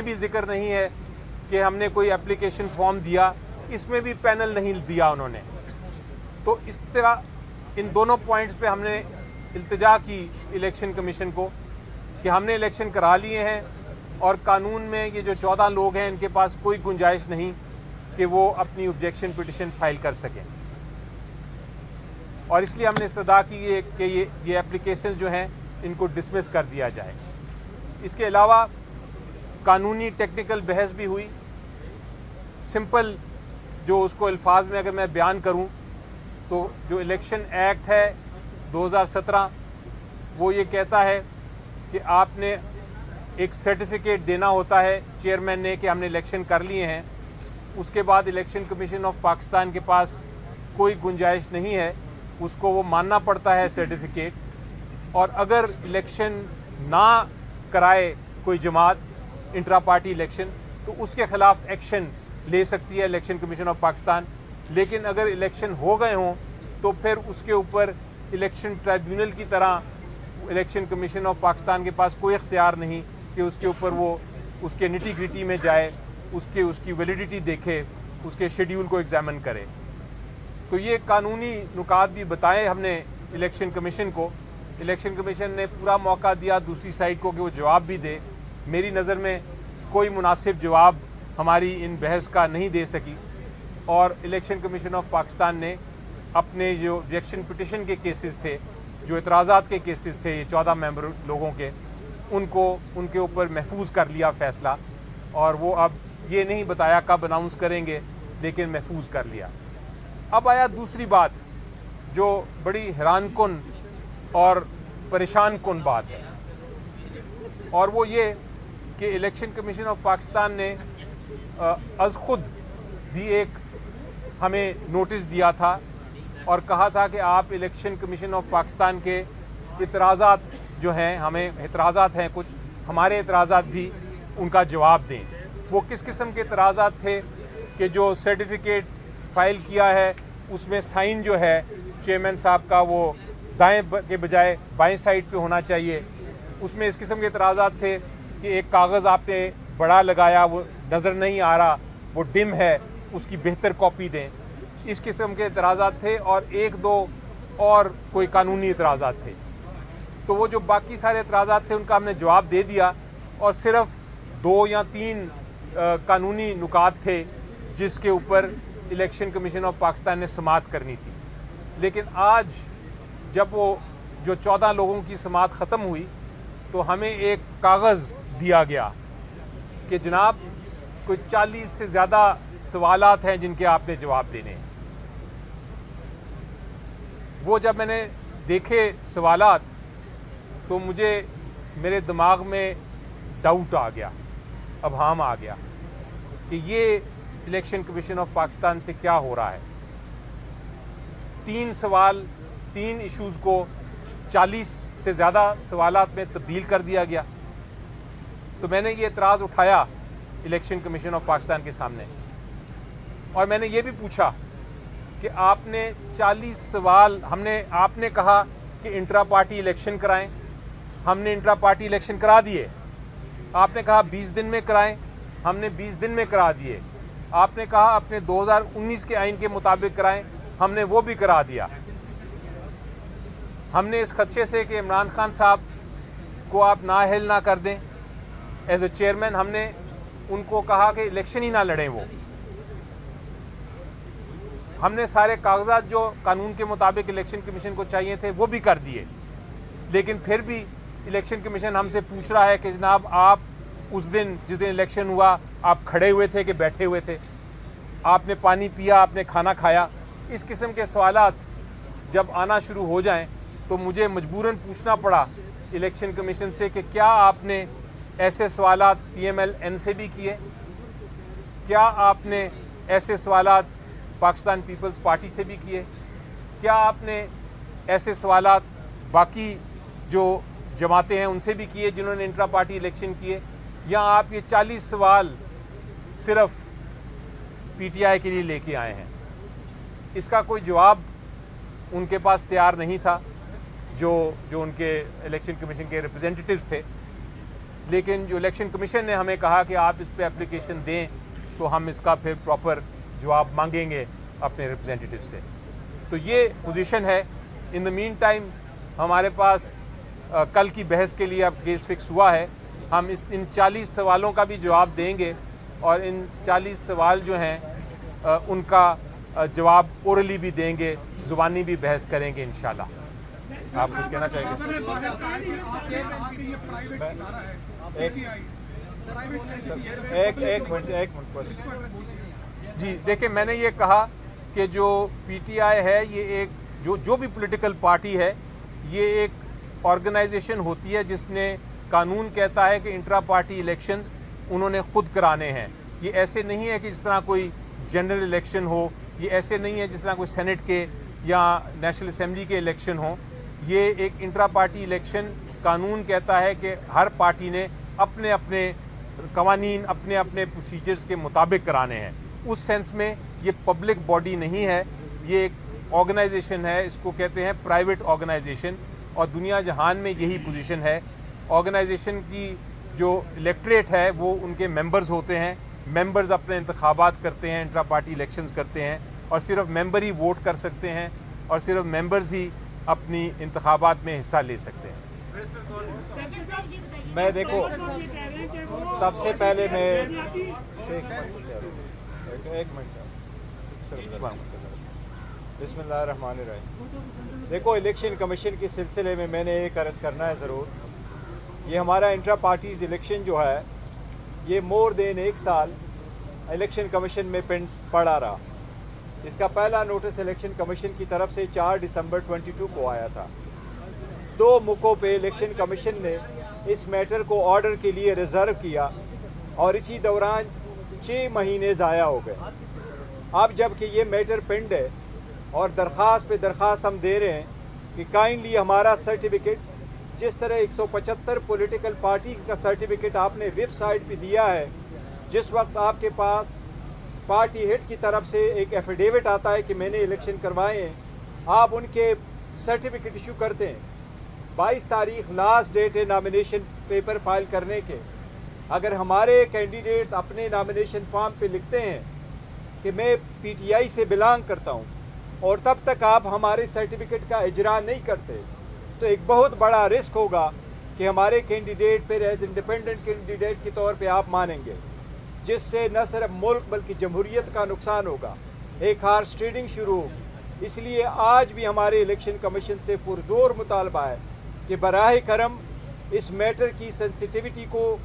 بھی ذکر نہیں ہے کہ ہم نے کوئی اپلیکیشن فارم دیا، اس میں بھی پینل نہیں دیا انہوں نے. تو اس طرح ان دونوں پوائنٹس پہ ہم نے التجا کی الیکشن کمیشن کو کہ ہم نے الیکشن کرا لیے ہیں اور قانون میں یہ جو 14 لوگ ہیں ان کے پاس کوئی گنجائش نہیں کہ وہ اپنی آبجیکشن پٹیشن فائل کر سکیں. اور اس لیے ہم نے استدعا کی ہے کہ یہ اپلیکیشن جو ہیں ان کو ڈسمس کر دیا جائے. اس کے علاوہ قانونی ٹیکنیکل بحث بھی ہوئی. سمپل جو اس کو الفاظ میں اگر میں بیان کروں تو جو الیکشن ایکٹ ہے 2017 وہ یہ کہتا ہے کہ آپ نے ایک سرٹیفکیٹ دینا ہوتا ہے چیئرمین نے کہ ہم نے الیکشن کر لیے ہیں. اس کے بعد الیکشن کمیشن آف پاکستان کے پاس کوئی گنجائش نہیں ہے، اس کو وہ ماننا پڑتا ہے سرٹیفکیٹ. اور اگر الیکشن نہ کرائے کوئی جماعت انٹرا پارٹی الیکشن تو اس کے خلاف ایکشن لے سکتی ہے الیکشن کمیشن آف پاکستان. لیکن اگر الیکشن ہو گئے ہوں تو پھر اس کے اوپر الیکشن ٹرائیبیونل کی طرح الیکشن کمیشن آف پاکستان کے پاس کوئی اختیار نہیں کہ اس کے اوپر وہ اس کے نٹی گریٹی میں جائے، اس کی ویلیڈیٹی دیکھے، اس کے شیڈیول کو ایگزامن کرے. تو یہ قانونی نکات بھی بتائے ہم نے الیکشن کمیشن کو. الیکشن کمیشن نے پورا موقع دیا دوسری سائڈ کو کہ وہ جواب بھی دے. میری نظر میں کوئی مناسب جواب ہماری ان بحث کا نہیں دے سکی. اور الیکشن کمیشن آف پاکستان نے اپنے جو آبجیکشن پٹیشن کے کیسز تھے، جو اعتراضات کے کیسز تھے یہ 14 ممبر لوگوں کے، ان کے اوپر محفوظ کر لیا فیصلہ. اور وہ اب یہ نہیں بتایا کب اناؤنس کریں گے، لیکن محفوظ کر لیا. اب آیا دوسری بات جو بڑی حیران کن اور پریشان کن بات ہے، اور وہ یہ کہ الیکشن کمیشن آف پاکستان نے از خود بھی ایک ہمیں نوٹس دیا تھا اور کہا تھا کہ آپ الیکشن کمیشن آف پاکستان کے اعتراضات جو ہیں، ہمیں اعتراضات ہیں کچھ، ہمارے اعتراضات بھی ان کا جواب دیں. وہ کس قسم کے اعتراضات تھے کہ جو سرٹیفکیٹ فائل کیا ہے اس میں سائن جو ہے چیئرمین صاحب کا وہ دائیں کے بجائے بائیں سائڈ پہ ہونا چاہیے. اس میں اس قسم کے اعتراضات تھے کہ ایک کاغذ آپ نے بڑا لگایا، وہ نظر نہیں آ رہا، وہ ڈم ہے، اس کی بہتر کاپی دیں. اس قسم کے اعتراضات تھے اور ایک دو اور کوئی قانونی اعتراضات تھے. تو وہ جو باقی سارے اعتراضات تھے ان کا ہم نے جواب دے دیا اور صرف 2 یا 3 قانونی نکات تھے جس کے اوپر الیکشن کمیشن آف پاکستان نے سماعت کرنی تھی. لیکن آج جب وہ جو 14 لوگوں کی سماعت ختم ہوئی تو ہمیں ایک کاغذ دیا گیا کہ جناب کوئی 40 سے زیادہ سوالات ہیں جن کے آپ نے جواب دینے ہیں. وہ جب میں نے دیکھے سوالات تو میرے دماغ میں ڈاؤٹ آ گیا، ابہام آ گیا کہ یہ الیکشن کمیشن آف پاکستان سے کیا ہو رہا ہے. 3 ایشوز کو 40 سے زیادہ سوالات میں تبدیل کر دیا گیا. تو میں نے یہ اعتراض اٹھایا الیکشن کمیشن آف پاکستان کے سامنے اور میں نے یہ بھی پوچھا کہ آپ نے 40 سوال آپ نے کہا کہ انٹرا پارٹی الیکشن کرائیں، ہم نے انٹرا پارٹی الیکشن کرا دیے. آپ نے کہا 20 دن میں کرائیں، ہم نے 20 دن میں کرا دیے. آپ نے کہا اپنے 2019 کے آئین کے مطابق کرائیں، ہم نے وہ بھی کرا دیا. ہم نے اس خدشے سے کہ عمران خان صاحب کو آپ نااہل نہ کر دیں ایز اے چیئرمین، ہم نے ان کو کہا کہ الیکشن ہی نہ لڑیں. ہم نے سارے کاغذات جو قانون کے مطابق الیکشن کمیشن کو چاہیے تھے وہ بھی کر دیے. لیکن پھر بھی الیکشن کمیشن ہم سے پوچھ رہا ہے کہ جناب آپ اس دن جس دن الیکشن ہوا آپ کھڑے ہوئے تھے کہ بیٹھے ہوئے تھے، آپ نے پانی پیا، آپ نے کھانا کھایا. اس قسم کے سوالات جب آنا شروع ہو جائیں تو مجھے مجبوراً پوچھنا پڑا الیکشن کمیشن سے کہ کیا آپ نے ایسے سوالات PMLN سے بھی کیے؟ کیا آپ نے ایسے سوالات پاکستان پیپلز پارٹی سے بھی کیے؟ کیا آپ نے ایسے سوالات باقی جو جماعتیں ہیں ان سے بھی کیے جنہوں نے انٹرا پارٹی الیکشن کیے؟ یا آپ یہ 40 سوال صرف PTI کے لیے لے کے آئے ہیں؟ اس کا کوئی جواب ان کے پاس تیار نہیں تھا جو ان کے الیکشن کمیشن کے ریپرزینٹیٹیوز تھے. لیکن جو الیکشن کمیشن نے ہمیں کہا کہ آپ اس پہ اپلیکیشن دیں تو ہم اس کا پھر پراپر جواب مانگیں گے اپنے ریپرزینٹیٹیو سے. تو یہ پوزیشن ہے. ان دا مین ٹائم ہمارے پاس کل کی بحث کے لیے اب کیس فکس ہوا ہے. ہم ان 40 سوالوں کا بھی جواب دیں گے اور ان 40 سوال جو ہیں ان کا جواب اورلی بھی دیں گے, زبانی بھی بحث کریں گے انشاءاللہ. آپ کچھ کہنا چاہیں گے؟ ایک منٹ. جی دیکھیں, میں نے یہ کہا کہ جو پی ٹی آئی ہے یہ ایک جو بھی پولیٹیکل پارٹی ہے یہ ایک آرگنائزیشن ہوتی ہے جس نے قانون کہتا ہے کہ انٹرا پارٹی الیکشنز انہوں نے خود کرانے ہیں. یہ ایسے نہیں ہے کہ جس طرح کوئی جنرل الیکشن ہو, یہ ایسے نہیں ہے جس طرح کوئی سینٹ کے یا نیشنل اسمبلی کے الیکشن ہوں. یہ ایک انٹرا پارٹی الیکشن قانون کہتا ہے کہ ہر پارٹی نے اپنے اپنے قوانین اپنے اپنے پروسیجرز کے مطابق کرانے ہیں. اس سینس میں یہ پبلک باڈی نہیں ہے, یہ ایک آرگنائزیشن ہے. اس کو کہتے ہیں پرائیویٹ آرگنائزیشن, اور دنیا جہان میں یہی پوزیشن ہے. آرگنائزیشن کی جو الیکٹریٹ ہے وہ ان کے ممبرز ہوتے ہیں. ممبرز اپنے انتخابات کرتے ہیں, انٹرا پارٹی الیکشنز کرتے ہیں, اور صرف ممبر ہی ووٹ کر سکتے ہیں اور صرف ممبرز ہی اپنی انتخابات میں حصہ لے سکتے ہیں. میں دیکھو سب سے پہلے میں ایک منٹ بسم اللہ الرحمن الرحیم. دیکھو الیکشن کمیشن کے سلسلے میں نے ایک عرض کرنا ہے ضرور. یہ ہمارا انٹرا پارٹیز الیکشن جو ہے یہ مور دین 1 سال الیکشن کمیشن میں پڑا رہا. اس کا پہلا نوٹس الیکشن کمیشن کی طرف سے 4 دسمبر 22 کو آیا تھا. 2 موقعوں پہ الیکشن کمیشن نے اس میٹر کو آرڈر کے لیے ریزرو کیا اور اسی دوران 6 مہینے ضائع ہو گئے. اب جب کہ یہ میٹر پینڈ ہے اور درخواست پہ درخواست ہم دے رہے ہیں کہ کائنڈلی ہمارا سرٹیفکیٹ جس طرح 175 پولیٹیکل پارٹی کا سرٹیفکیٹ آپ نے ویب سائٹ پہ دیا ہے, جس وقت آپ کے پاس پارٹی ہیڈ کی طرف سے ایک ایفیڈیوٹ آتا ہے کہ میں نے الیکشن کروائے ہیں, آپ ان کے سرٹیفکیٹ ایشو کرتے ہیں. 22 تاریخ لاسٹ ڈیٹ ہے نامینیشن پیپر فائل کرنے کے. اگر ہمارے کینڈیڈیٹس اپنے نامینیشن فارم پہ لکھتے ہیں کہ میں پی ٹی آئی سے بلانگ کرتا ہوں اور تب تک آپ ہمارے سرٹیفکیٹ کا اجرا نہیں کرتے, تو ایک بہت بڑا رسک ہوگا کہ ہمارے کینڈیڈیٹ پھر ایز انڈیپینڈنٹ کینڈیڈیٹ کے طور پہ آپ مانیں گے, جس سے نہ صرف ملک بلکہ جمہوریت کا نقصان ہوگا. ایک ہارس ٹریڈنگ شروع ہوگی. اس لیے آج بھی ہمارے الیکشن کمیشن سے پرزور مطالبہ ہے کہ براہ کرم اس میٹر کی سینسٹیوٹی کو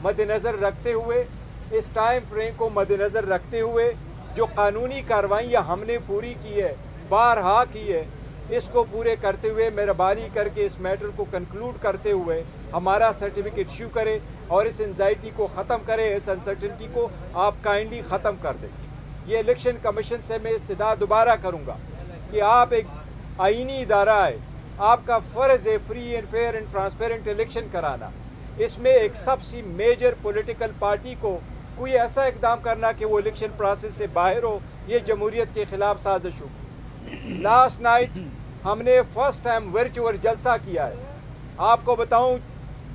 مد نظر رکھتے ہوئے, اس ٹائم فریم کو مد نظر رکھتے ہوئے جو قانونی کارروائیاں ہم نے پوری کی ہے, بارہا کی ہے, اس کو پورے کرتے ہوئے مہربانی کر کے اس میٹر کو کنکلوڈ کرتے ہوئے ہمارا سرٹیفکیٹ ایشو کرے اور اس انزائٹی کو ختم کرے, اس انسرٹنٹی کو آپ کائنڈلی ختم کر دیں. یہ الیکشن کمیشن سے میں استدعا دوبارہ کروں گا کہ آپ ایک آئینی ادارہ ہے, آپ کا فرض ہے free and fair and transparent election کرانا. اس میں ایک سب سے میجر پولیٹیکل پارٹی کو کوئی ایسا اقدام کرنا کہ وہ الیکشن پروسیس سے باہر ہو, یہ جمہوریت کے خلاف سازش ہو. لاسٹ نائٹ ہم نے فرسٹ ٹائم ورچوئل جلسہ کیا ہے. آپ کو بتاؤں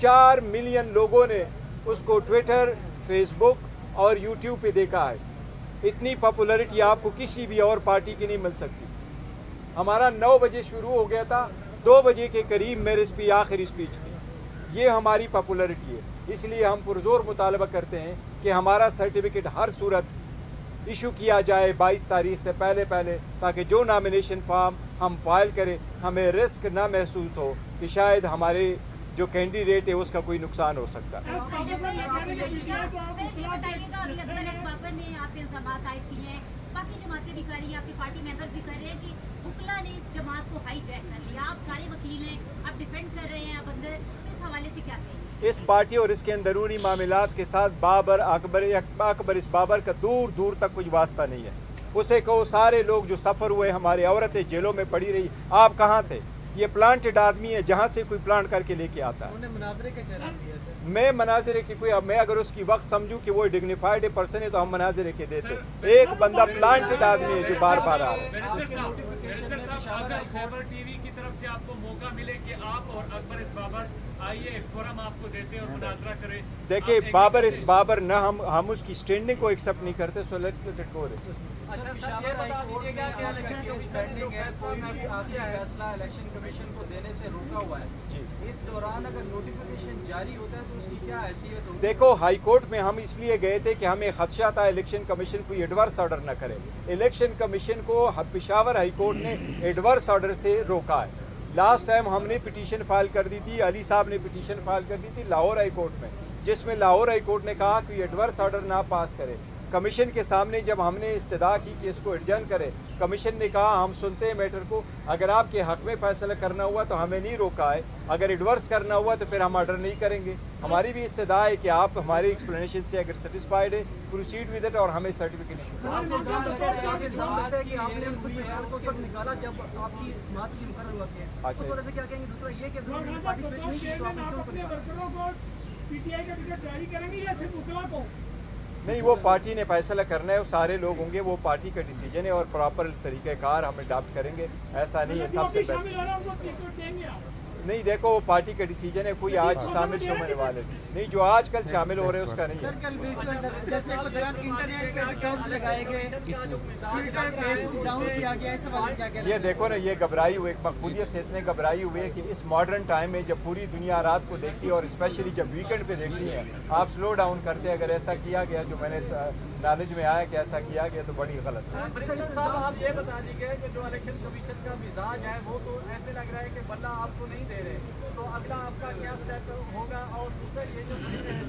4 ملین لوگوں نے اس کو ٹویٹر, فیس بک اور یوٹیوب پہ دیکھا ہے. اتنی پاپولرٹی آپ کو کسی بھی اور پارٹی کی نہیں مل سکتی. ہمارا 9 بجے شروع ہو گیا تھا, 2 بجے کے قریب میرے آخری اسپیچ تھی. یہ ہماری پاپولرٹی ہے. اس لیے ہم پرزور مطالبہ کرتے ہیں کہ ہمارا سرٹیفکیٹ ہر صورت ایشو کیا جائے 22 تاریخ سے پہلے تاکہ جو نامینیشن فارم ہم فائل کریں ہمیں رسک نہ محسوس ہو کہ شاید ہمارے جو کینڈیڈیٹ ہے اس کا کوئی نقصان ہو سکتا ہے. باقی جماعتیں بھی کر رہی ہیں, آپ کی پارٹی ممبرز بھی کر رہے ہیں کہ وکلا نے اس جماعت کو ہائی جیک کر لیا. آپ سارے وکیل ہیں, آپ ڈیفینڈ کر رہے ہیں, آپ اندر, تو اس حوالے سے کیا کہیں گے؟ اس پارٹی اور اس کے اندرونی معاملات کے ساتھ اکبر اس بابر کا دور تک کوئی واسطہ نہیں ہے. اسے کہو سارے لوگ جو سفر ہوئے, ہماری عورتیں جیلوں میں پڑی رہی, آپ کہاں تھے؟ یہ پلانٹڈ آدمی ہے, جہاں سے کوئی پلانٹ کر کے لے کے آتا ہے. مناظرے کا چیلنج دیا سر. میں مناظرے کی کوئی, میں اگر اس کی وقت سمجھوں کہ وہ ڈگنیفائڈ پرسن ہے تو ہم مناظرے کے دیتے. ایک بندہ پلانٹڈ آدمی ہے جو بار بار آ رہا ہے. خیبر ٹی وی کی طرف سے آپ کو موقع ملے کہ آپ اور اکبر اس بابر آئیے, ایک فورم آپ کو دیتے اور مناظرہ کریں. دیکھیں بابر اس بابر نہ ہم اس کی اسٹینڈنگ کو ایکسیپٹ نہیں کرتے. So let it go. اچھا پشاور ہائی کورٹ میں آپ کا کیس پینڈنگ ہے, کوئی بھی آخری فیصلہ الیکشن کمیشن کو دینے سے روکا ہوا ہے. جی اس دوران اگر نوٹیفیکیشن جاری ہوتا ہے تو اس کی کیا حیثیت ہوگی؟ دیکھو ہائی کورٹ میں ہم اس لیے گئے تھے کہ ہمیں خدشہ تھا الیکشن کمیشن کوئی ایڈورس آرڈر نہ کرے. الیکشن کمیشن کو پشاور ہائی کورٹ نے ایڈورس آرڈر سے روکا ہے. لاسٹ ٹائم ہم نے پٹیشن فائل کر دی تھی, علی صاحب نے پٹیشن فائل کر دی تھی لاہور ہائی کورٹ میں, جس میں لاہور ہائی کورٹ نے کہا کہ ایڈورس آرڈر نہ پاس کرے. کمیشن کے سامنے جب ہم نے استدعا کی کہ اس کو ایڈجرن کرے, کمیشن نے کہا ہم سنتے ہیں میٹر کو, اگر آپ کے حق میں فیصلہ کرنا ہوا تو ہمیں نہیں روکا ہے, اگر ایڈورس کرنا ہوا تو پھر ہم آرڈر نہیں کریں گے. ہماری بھی استدعا ہے کہ آپ ہماری ایکسپلینیشن سے اگر سیٹسفائڈ ہے پروسیڈ ود اٹ اور ہمیں سرٹیفکیٹ ایشو نہیں, وہ پارٹی نے فیصلہ کرنا ہے, وہ سارے لوگ ہوں گے, وہ پارٹی کا ڈیسیجن ہے اور پراپر طریقہ کار ہم اڈاپٹ کریں گے. ایسا نہیں ہے سب سے پہلے نہیں. دیکھو وہ پارٹی کا ڈیسیجن ہے, کوئی آج شامل ہونے والے نہیں, جو آج کل شامل ہو رہے ہیں اس کا نہیں ہے. یہ دیکھو نا, یہ گھبرائی ہوئے, مقبولیت سے اتنے گھبرائی ہوئے کہ اس ماڈرن ٹائم میں جب پوری دنیا رات کو دیکھتی ہے اور اسپیشلی جب ویکینڈ پہ دیکھتی ہے, آپ سلو ڈاؤن کرتے. اگر ایسا کیا گیا جو میں نے نالج میں آیا کہ ایسا کیا گیا تو بڑی غلط ہے. صاحب آپ یہ بتا دیجیے کہ جو الیکشن کمیشن کا مزاج ہے وہ تو ایسے لگ رہا ہے کہ بلہ آپ کو نہیں دے رہے, تو اگلا آپ کا کیا اسٹیپ ہوگا؟ اور دوسرا یہ جو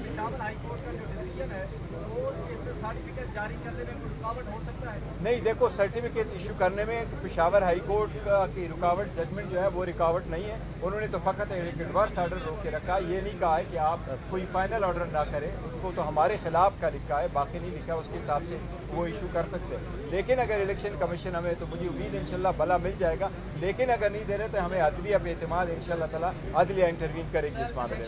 پشاور ہائی کورٹ کا جو ڈیسیجن ہے وہ اس سرٹیفکیٹ جاری کرنے میں کوئی رکاوٹ ہو سکتا ہے؟ نہیں, دیکھو سرٹیفکیٹ ایشو کرنے میں پشاور ہائی کورٹ کی رکاوٹ, ججمنٹ جو ہے وہ رکاوٹ نہیں ہے. انہوں نے تو فقط ایک ایڈورس آرڈر روک کے رکھا, یہ نہیں کہا ہے کہ آپ کوئی فائنل آرڈر نہ کریں. اس کو تو ہمارے خلاف کا لکھا ہے, باقی نہیں لکھا. اس کے حساب سے وہ ایشو کر سکتے ہیں. لیکن اگر الیکشن کمیشن ہمیں, تو مجھے امید انشاءاللہ بھلا مل جائے گا. لیکن اگر نہیں دے رہے تو ہمیں عدلیہ پہ اعتماد ہے, انشاءاللہ تعالیٰ عدلیہ انٹروین کرے گی اس معاملے میں.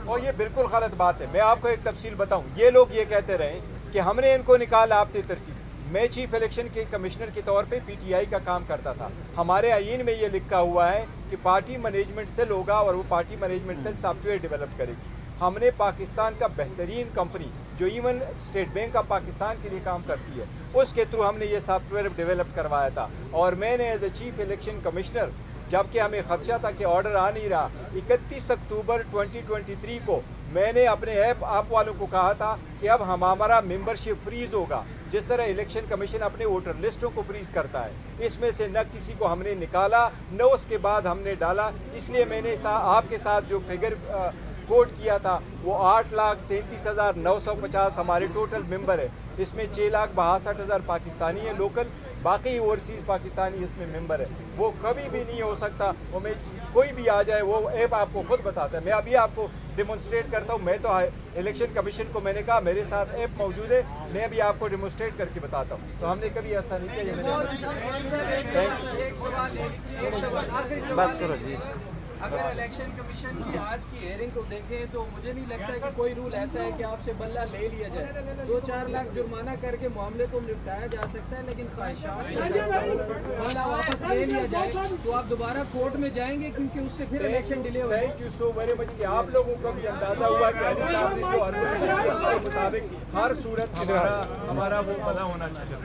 اور یہ بالکل غلط بات ہے. میں آپ کو ایک تفصیل بتاؤں, یہ لوگ یہ کہتے رہے کہ ہم نے ان کو نکالا آپ کی ترسیب. میں چیف الیکشن کے کمشنر کے طور پہ پی ٹی آئی کا کام کرتا تھا. ہمارے آئین میں یہ لکھا ہوا ہے کہ پارٹی مینجمنٹ سیل ہوگا اور وہ party management cell software develop کرے گی. ہم نے پاکستان کا بہترین کمپنی جو even State Bank of Pakistan کے لیے کام کرتی ہے, اس کے تھرو ہم نے یہ سافٹ ویئر ڈیولپ کروایا تھا. اور میں نے as a chief election commissioner, جبکہ ہمیں خدشہ تھا کہ آرڈر آ نہیں رہا, 31 اکتوبر 2023 کو میں نے اپنے ایپ آپ والوں کو کہا تھا کہ اب ہمارا ممبرشپ فریز ہوگا, جس طرح الیکشن کمیشن اپنے ووٹر لسٹوں کو فریز کرتا ہے. اس میں سے نہ کسی کو ہم نے نکالا نہ اس کے بعد ہم نے ڈالا. اس لیے میں نے آپ کے ساتھ جو فگر کوٹ کیا تھا وہ 8,37,950 ہمارے ٹوٹل ممبر ہے. اس میں 6,62,000 پاکستانی ہیں لوکل, باقی اوورسیز پاکستانی اس میں ممبر ہے. وہ کبھی بھی نہیں ہو سکتا, وہ میں کوئی بھی آ جائے, وہ ایپ آپ کو خود بتاتا ہے. میں ابھی آپ کو ڈیمونسٹریٹ کرتا ہوں. میں تو الیکشن کمیشن کو میں نے کہا میرے ساتھ ایپ موجود ہے, میں ابھی آپ کو ڈیمونسٹریٹ کر کے بتاتا ہوں. تو ہم نے کبھی ایسا نہیں کیا. بس کرو جی. اگر الیکشن کمیشن کی آج کی ہیئرنگ کو دیکھیں تو مجھے نہیں لگتا کہ کوئی رول ایسا ہے کہ آپ سے بلہ لے لیا جائے. 2-4 لاکھ جرمانہ کر کے معاملے کو نپٹایا جا سکتا ہے, لیکن خواہشات بلہ واپس لے لیا جائے تو آپ دوبارہ کورٹ میں جائیں گے, کیونکہ اس سے پھر الیکشن ڈیلے ہوگا. Thank you so very much کہ آپ لوگوں کو بھی اندازہ ہوا کہ علی صاحب نے جو مطابق ہر صورت ہمارا وہ بلا ہونا چاہیے.